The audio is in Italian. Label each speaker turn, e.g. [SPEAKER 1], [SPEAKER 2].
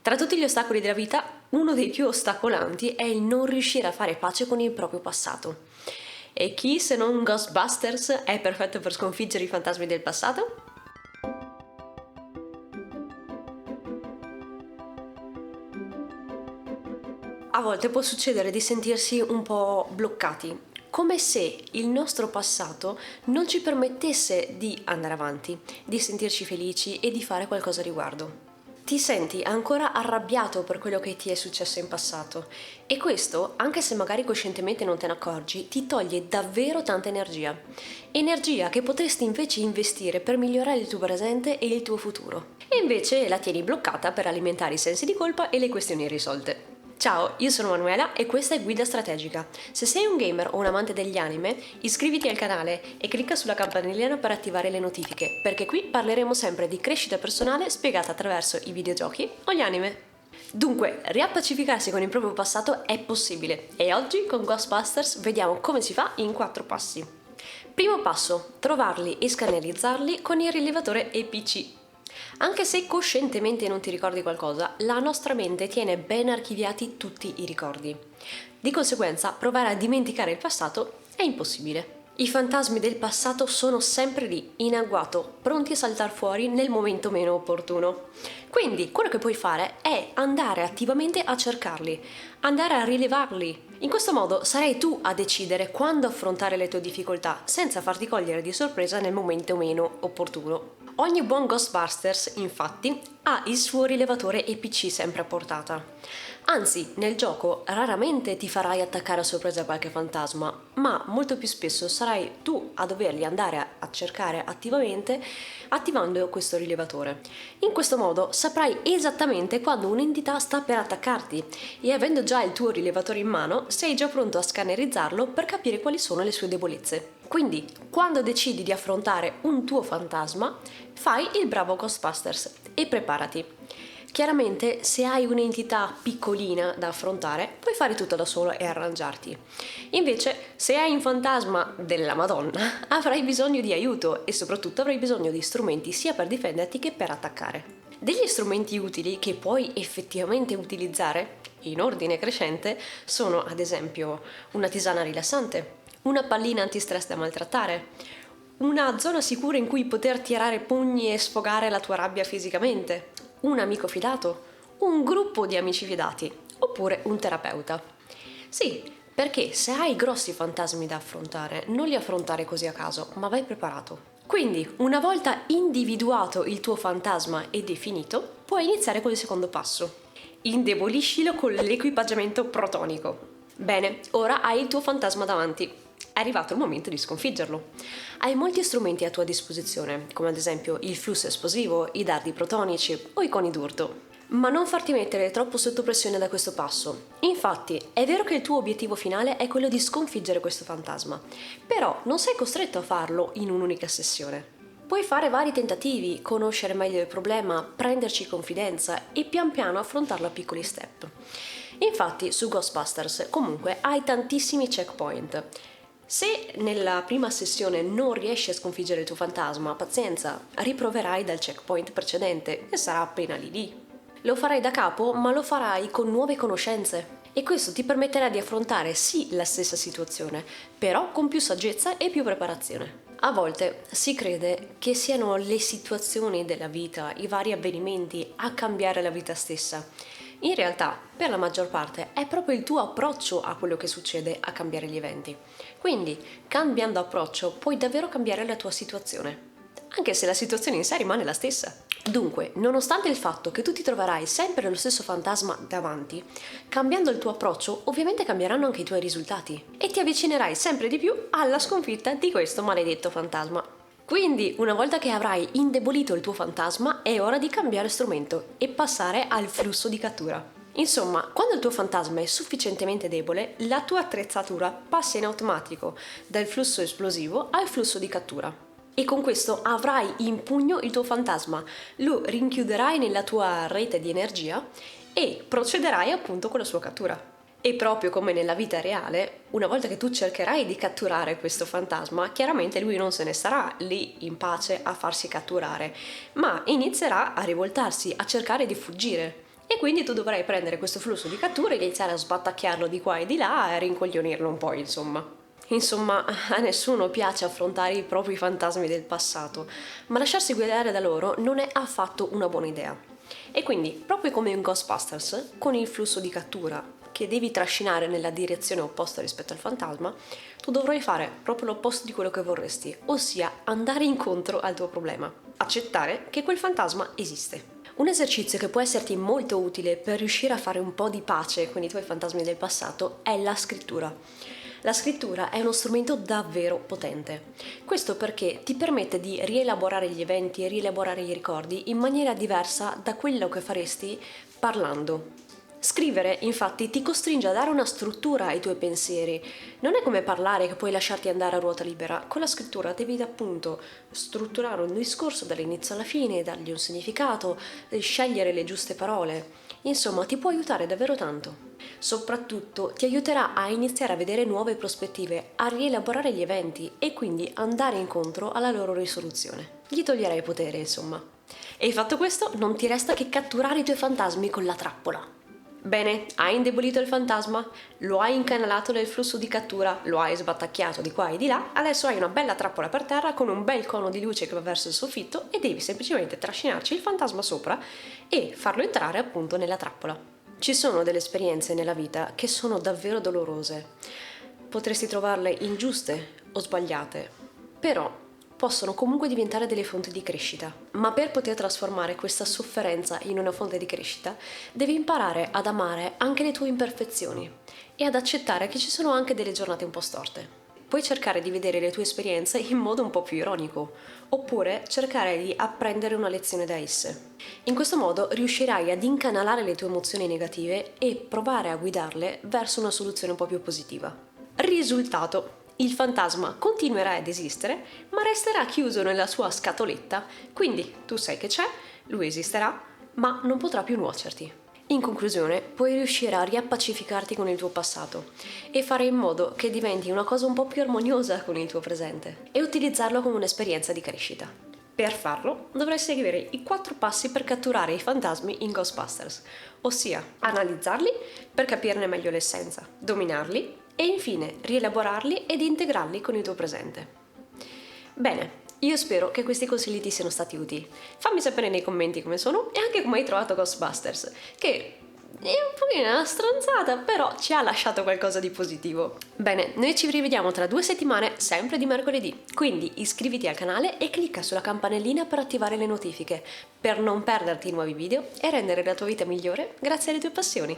[SPEAKER 1] Tra tutti gli ostacoli della vita, uno dei più ostacolanti è il non riuscire a fare pace con il proprio passato. E chi, se non Ghostbusters, è perfetto per sconfiggere i fantasmi del passato? A volte può succedere di sentirsi un po' bloccati, come se il nostro passato non ci permettesse di andare avanti, di sentirci felici e di fare qualcosa a riguardo. Ti senti ancora arrabbiato per quello che ti è successo in passato e questo, anche se magari coscientemente non te ne accorgi, ti toglie davvero tanta energia. Energia che potresti invece investire per migliorare il tuo presente e il tuo futuro. E invece la tieni bloccata per alimentare i sensi di colpa e le questioni irrisolte. Ciao, io sono Manuela e questa è Guida Strategica. Se sei un gamer o un amante degli anime, iscriviti al canale e clicca sulla campanellina per attivare le notifiche, perché qui parleremo sempre di crescita personale spiegata attraverso i videogiochi o gli anime. Dunque, riappacificarsi con il proprio passato è possibile e oggi con Ghostbusters vediamo come si fa in 4 passi. Primo passo, trovarli e scannerizzarli con il rilevatore EPC. Anche se coscientemente non ti ricordi qualcosa, la nostra mente tiene ben archiviati tutti i ricordi. Di conseguenza, provare a dimenticare il passato è impossibile. I fantasmi del passato sono sempre lì, in agguato, pronti a saltar fuori nel momento meno opportuno. Quindi, quello che puoi fare è andare attivamente a cercarli, andare a rilevarli. In questo modo sarai tu a decidere quando affrontare le tue difficoltà, senza farti cogliere di sorpresa nel momento meno opportuno. Ogni buon Ghostbusters, infatti, ha il suo rilevatore EPC sempre a portata. Anzi, nel gioco raramente ti farai attaccare a sorpresa qualche fantasma, ma molto più spesso sarai tu a doverli andare a cercare attivamente attivando questo rilevatore. In questo modo saprai esattamente quando un'entità sta per attaccarti e avendo già il tuo rilevatore in mano sei già pronto a scannerizzarlo per capire quali sono le sue debolezze. Quindi, quando decidi di affrontare un tuo fantasma, fai il bravo Ghostbusters e preparati. Chiaramente, se hai un'entità piccolina da affrontare, puoi fare tutto da solo e arrangiarti. Invece, se hai un fantasma della Madonna, avrai bisogno di aiuto e soprattutto avrai bisogno di strumenti sia per difenderti che per attaccare. Degli strumenti utili che puoi effettivamente utilizzare, in ordine crescente, sono ad esempio una tisana rilassante, una pallina antistress da maltrattare, una zona sicura in cui poter tirare pugni e sfogare la tua rabbia fisicamente, un amico fidato, un gruppo di amici fidati, oppure un terapeuta. Sì, perché se hai grossi fantasmi da affrontare, non li affrontare così a caso, ma vai preparato. Quindi, una volta individuato il tuo fantasma e definito, puoi iniziare con il secondo passo. Indeboliscilo con l'equipaggiamento protonico. Bene, ora hai il tuo fantasma davanti. È arrivato il momento di sconfiggerlo. Hai molti strumenti a tua disposizione, come ad esempio il flusso esplosivo, i dardi protonici o i coni d'urto. Ma non farti mettere troppo sotto pressione da questo passo. Infatti, è vero che il tuo obiettivo finale è quello di sconfiggere questo fantasma, però non sei costretto a farlo in un'unica sessione. Puoi fare vari tentativi, conoscere meglio il problema, prenderci confidenza e pian piano affrontarlo a piccoli step. Infatti, su Ghostbusters comunque hai tantissimi checkpoint. Se nella prima sessione non riesci a sconfiggere il tuo fantasma, pazienza, riproverai dal checkpoint precedente e sarà appena lì. Lo farai da capo, ma lo farai con nuove conoscenze. E questo ti permetterà di affrontare sì la stessa situazione, però con più saggezza e più preparazione. A volte si crede che siano le situazioni della vita, i vari avvenimenti a cambiare la vita stessa. In realtà, per la maggior parte, è proprio il tuo approccio a quello che succede a cambiare gli eventi. Quindi, cambiando approccio, puoi davvero cambiare la tua situazione, anche se la situazione in sé rimane la stessa. Dunque, nonostante il fatto che tu ti troverai sempre lo stesso fantasma davanti, cambiando il tuo approccio, ovviamente cambieranno anche i tuoi risultati e ti avvicinerai sempre di più alla sconfitta di questo maledetto fantasma. Quindi, una volta che avrai indebolito il tuo fantasma, è ora di cambiare strumento e passare al flusso di cattura. Insomma, quando il tuo fantasma è sufficientemente debole, la tua attrezzatura passa in automatico dal flusso esplosivo al flusso di cattura. E con questo avrai in pugno il tuo fantasma, lo rinchiuderai nella tua rete di energia e procederai appunto con la sua cattura. E proprio come nella vita reale, una volta che tu cercherai di catturare questo fantasma, chiaramente lui non se ne starà lì in pace a farsi catturare, ma inizierà a rivoltarsi, a cercare di fuggire. E quindi tu dovrai prendere questo flusso di catture, iniziare a sbattacchiarlo di qua e di là e rincoglionirlo un po', insomma. Insomma, a nessuno piace affrontare i propri fantasmi del passato, ma lasciarsi guidare da loro non è affatto una buona idea. E quindi, proprio come in Ghostbusters, con il flusso di cattura che devi trascinare nella direzione opposta rispetto al fantasma, tu dovrai fare proprio l'opposto di quello che vorresti, ossia andare incontro al tuo problema, accettare che quel fantasma esiste. Un esercizio che può esserti molto utile per riuscire a fare un po' di pace con i tuoi fantasmi del passato è la scrittura. La scrittura è uno strumento davvero potente. Questo perché ti permette di rielaborare gli eventi e rielaborare i ricordi in maniera diversa da quello che faresti parlando. Scrivere, infatti, ti costringe a dare una struttura ai tuoi pensieri. Non è come parlare che puoi lasciarti andare a ruota libera. Con la scrittura devi appunto strutturare un discorso dall'inizio alla fine, dargli un significato, scegliere le giuste parole. Insomma, ti può aiutare davvero tanto. Soprattutto ti aiuterà a iniziare a vedere nuove prospettive, a rielaborare gli eventi e quindi andare incontro alla loro risoluzione. Gli toglierai potere, insomma. E fatto questo, non ti resta che catturare i tuoi fantasmi con la trappola. Bene, hai indebolito il fantasma, lo hai incanalato nel flusso di cattura, lo hai sbattacchiato di qua e di là, adesso hai una bella trappola per terra con un bel cono di luce che va verso il soffitto e devi semplicemente trascinarci il fantasma sopra e farlo entrare appunto nella trappola. Ci sono delle esperienze nella vita che sono davvero dolorose. Potresti trovarle ingiuste o sbagliate, però possono comunque diventare delle fonti di crescita. Ma per poter trasformare questa sofferenza in una fonte di crescita, devi imparare ad amare anche le tue imperfezioni e ad accettare che ci sono anche delle giornate un po' storte. Puoi cercare di vedere le tue esperienze in modo un po' più ironico, oppure cercare di apprendere una lezione da esse. In questo modo riuscirai ad incanalare le tue emozioni negative e provare a guidarle verso una soluzione un po' più positiva. Risultato: il fantasma continuerà ad esistere, ma resterà chiuso nella sua scatoletta, quindi tu sai che c'è, lui esisterà, ma non potrà più nuocerti. In conclusione, puoi riuscire a riappacificarti con il tuo passato e fare in modo che diventi una cosa un po' più armoniosa con il tuo presente e utilizzarlo come un'esperienza di crescita. Per farlo, dovrai seguire i 4 passi per catturare i fantasmi in Ghostbusters, ossia analizzarli per capirne meglio l'essenza, dominarli e infine rielaborarli ed integrarli con il tuo presente. Bene, io spero che questi consigli ti siano stati utili. Fammi sapere nei commenti come sono e anche come hai trovato Ghostbusters, che è un pochino una stronzata, però ci ha lasciato qualcosa di positivo. Bene, noi ci rivediamo tra 2 settimane, sempre di mercoledì. Quindi iscriviti al canale e clicca sulla campanellina per attivare le notifiche, per non perderti i nuovi video e rendere la tua vita migliore grazie alle tue passioni.